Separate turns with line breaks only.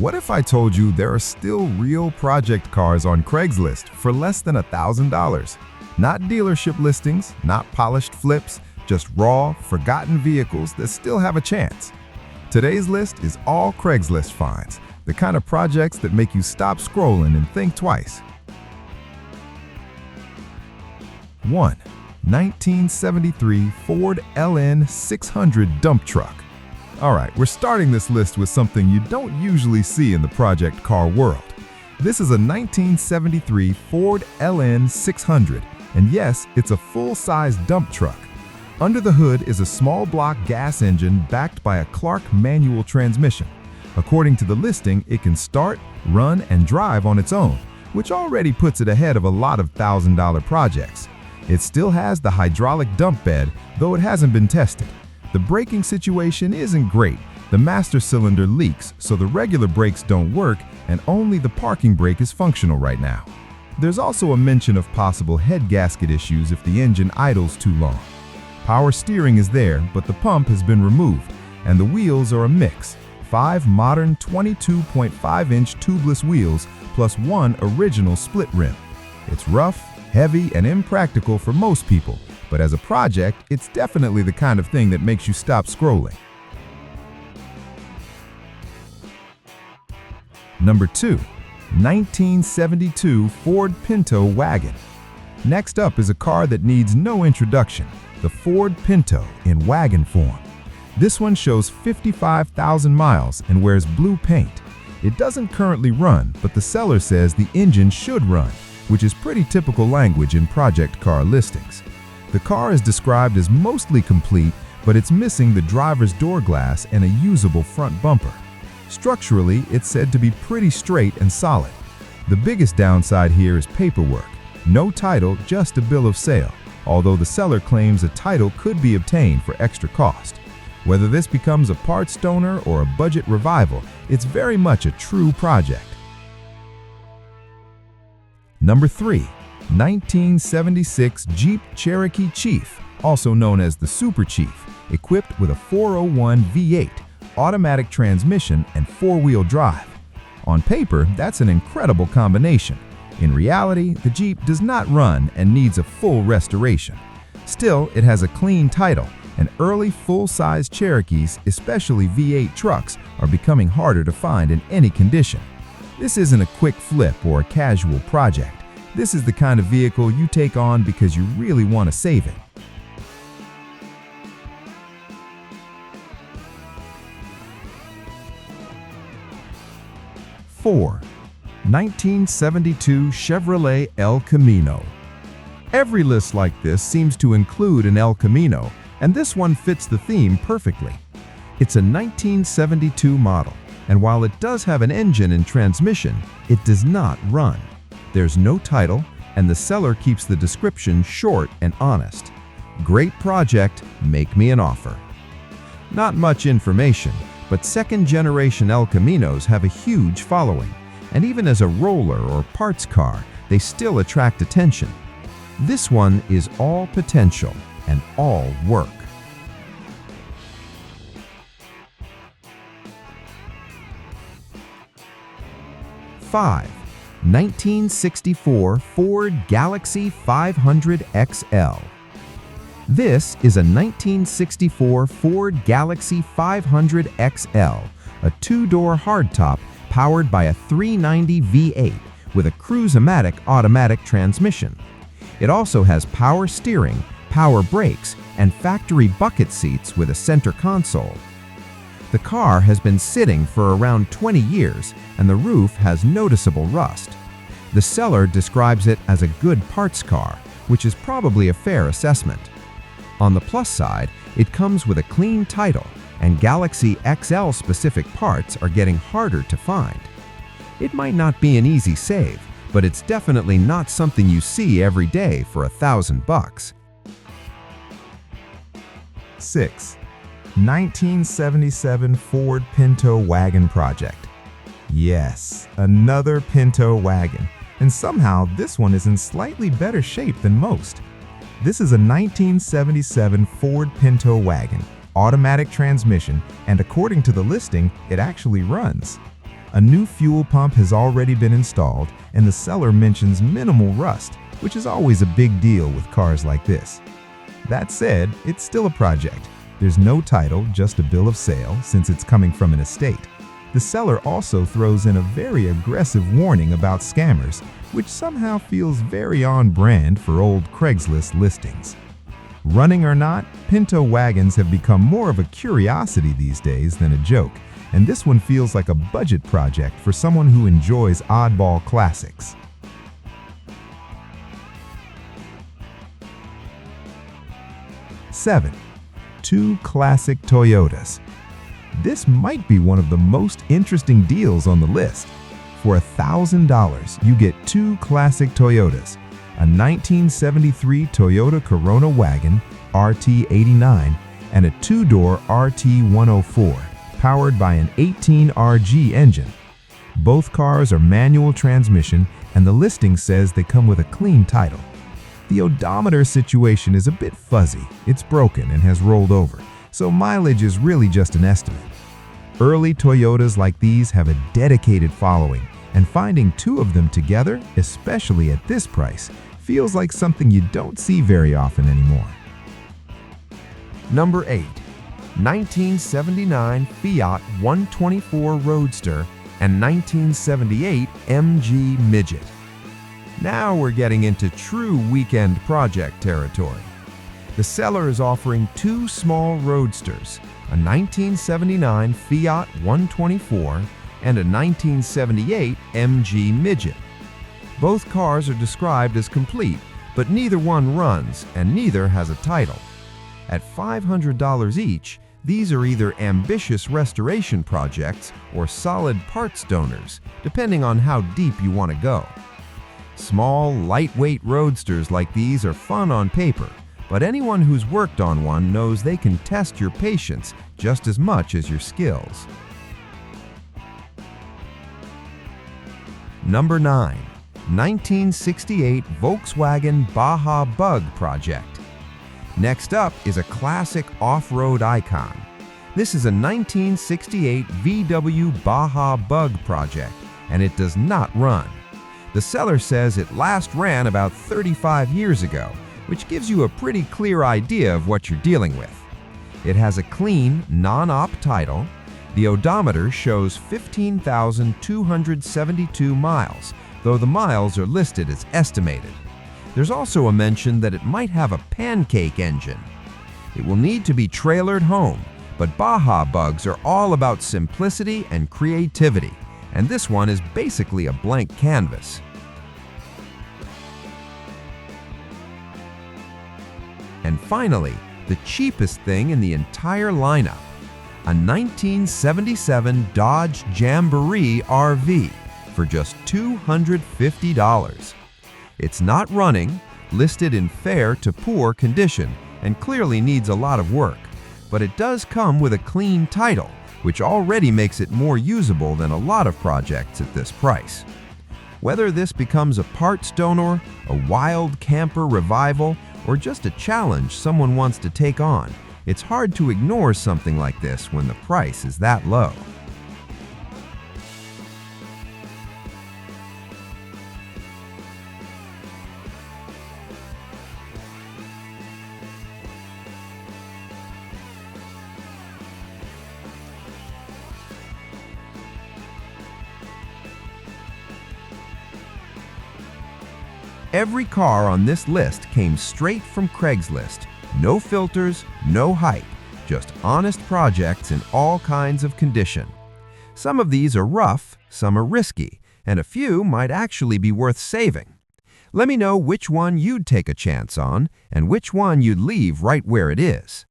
What if I told you there are still real project cars on Craigslist for less than $1,000? Not dealership listings, not polished flips, just raw, forgotten vehicles that still have a chance. Today's list is all Craigslist finds, the kind of projects that make you stop scrolling and think twice. 1. 1973 Ford LN600 dump truck. All right, we're starting this list with something you don't usually see in the project car world. This is a 1973 Ford LN600, and yes, it's a full-size dump truck. Under the hood is a small block gas engine backed by a Clark manual transmission. According to the listing, it can start, run, and drive on its own, which already puts it ahead of a lot of $1,000 projects. It still has the hydraulic dump bed, though it hasn't been tested. The braking situation isn't great. The master cylinder leaks, so the regular brakes don't work, and only the parking brake is functional right now. There's also a mention of possible head gasket issues if the engine idles too long. Power steering is there, but the pump has been removed, and the wheels are a mix. 5 modern 22.5-inch tubeless wheels plus 1 original split rim. It's rough, heavy, and impractical for most people, but as a project, it's definitely the kind of thing that makes you stop scrolling. Number 2. 1972 Ford Pinto wagon. Next up is a car that needs no introduction, the Ford Pinto in wagon form. This one shows 55,000 miles and wears blue paint. It doesn't currently run, but the seller says the engine should run, which is pretty typical language in project car listings. The car is described as mostly complete, but it's missing the driver's door glass and a usable front bumper. Structurally, it's said to be pretty straight and solid. The biggest downside here is paperwork. No title, just a bill of sale, although the seller claims a title could be obtained for extra cost. Whether this becomes a parts donor or a budget revival, it's very much a true project. Number 3. 1976 Jeep Cherokee Chief, also known as the Super Chief, equipped with a 401 V8, automatic transmission, and 4-wheel drive. On paper, that's an incredible combination. In reality, the Jeep does not run and needs a full restoration. Still, it has a clean title, and early full-size Cherokees, especially V8 trucks, are becoming harder to find in any condition. This isn't a quick flip or a casual project. This is the kind of vehicle you take on because you really want to save it. Four. 1972 Chevrolet El Camino. Every list like this seems to include an El Camino, and this one fits the theme perfectly. It's a 1972 model, and while it does have an engine and transmission, it does not run. There's no title, and the seller keeps the description short and honest. Great project, make me an offer. Not much information, but second-generation El Caminos have a huge following, and even as a roller or parts car, they still attract attention. This one is all potential and all work. 5. 1964 Ford Galaxie 500 XL. This is a 1964 Ford Galaxie 500 XL, a 2-door hardtop powered by a 390 V8 with a Cruise-O-Matic automatic transmission. It also has power steering, power brakes, and factory bucket seats with a center console. The car has been sitting for around 20 years, and the roof has noticeable rust. The seller describes it as a good parts car, which is probably a fair assessment. On the plus side, it comes with a clean title, and Galaxie XL specific parts are getting harder to find. It might not be an easy save, but it's definitely not something you see every day for $1,000. 6. 1977 Ford Pinto wagon project. Yes, another Pinto wagon, and somehow this one is in slightly better shape than most. This is a 1977 Ford Pinto wagon, automatic transmission, and according to the listing, it actually runs. A new fuel pump has already been installed, and the seller mentions minimal rust, which is always a big deal with cars like this. That said, it's still a project. There's no title, just a bill of sale, since it's coming from an estate. The seller also throws in a very aggressive warning about scammers, which somehow feels very on brand for old Craigslist listings. Running or not, Pinto wagons have become more of a curiosity these days than a joke, and this one feels like a budget project for someone who enjoys oddball classics. Seven, two classic Toyotas. This might be one of the most interesting deals on the list. For $1,000, you get two classic Toyotas, a 1973 Toyota Corona wagon RT89 and a two-door RT104, powered by an 18RG engine. Both cars are manual transmission, and the listing says they come with a clean title. The odometer situation is a bit fuzzy. It's broken and has rolled over, so mileage is really just an estimate. Early Toyotas like these have a dedicated following, and finding two of them together, especially at this price, feels like something you don't see very often anymore. Number 8. 1979 Fiat 124 Roadster and 1978 MG Midget. Now we're getting into true weekend project territory. The seller is offering two small Roadsters, a 1979 Fiat 124 and a 1978 MG Midget. Both cars are described as complete, but neither one runs and neither has a title. At $500 each, these are either ambitious restoration projects or solid parts donors, depending on how deep you want to go. Small, lightweight Roadsters like these are fun on paper, but anyone who's worked on one knows they can test your patience just as much as your skills. Number 9. 1968 Volkswagen Baja Bug project. Next up is a classic off-road icon. This is a 1968 VW Baja Bug project, and it does not run. The seller says it last ran about 35 years ago, which gives you a pretty clear idea of what you're dealing with. It has a clean, non-op title. The odometer shows 15,272 miles, though the miles are listed as estimated. There's also a mention that it might have a pancake engine. It will need to be trailered home, but Baja Bugs are all about simplicity and creativity, and this one is basically a blank canvas. And finally, the cheapest thing in the entire lineup, a 1977 Dodge Jamboree RV for just $250. It's not running, listed in fair to poor condition, and clearly needs a lot of work, but it does come with a clean title, which already makes it more usable than a lot of projects at this price. Whether this becomes a parts donor, a wild camper revival, or just a challenge someone wants to take on, it's hard to ignore something like this when the price is that low. Every car on this list came straight from Craigslist. No filters, no hype, just honest projects in all kinds of condition. Some of these are rough, some are risky, and a few might actually be worth saving. Let me know which one you'd take a chance on and which one you'd leave right where it is.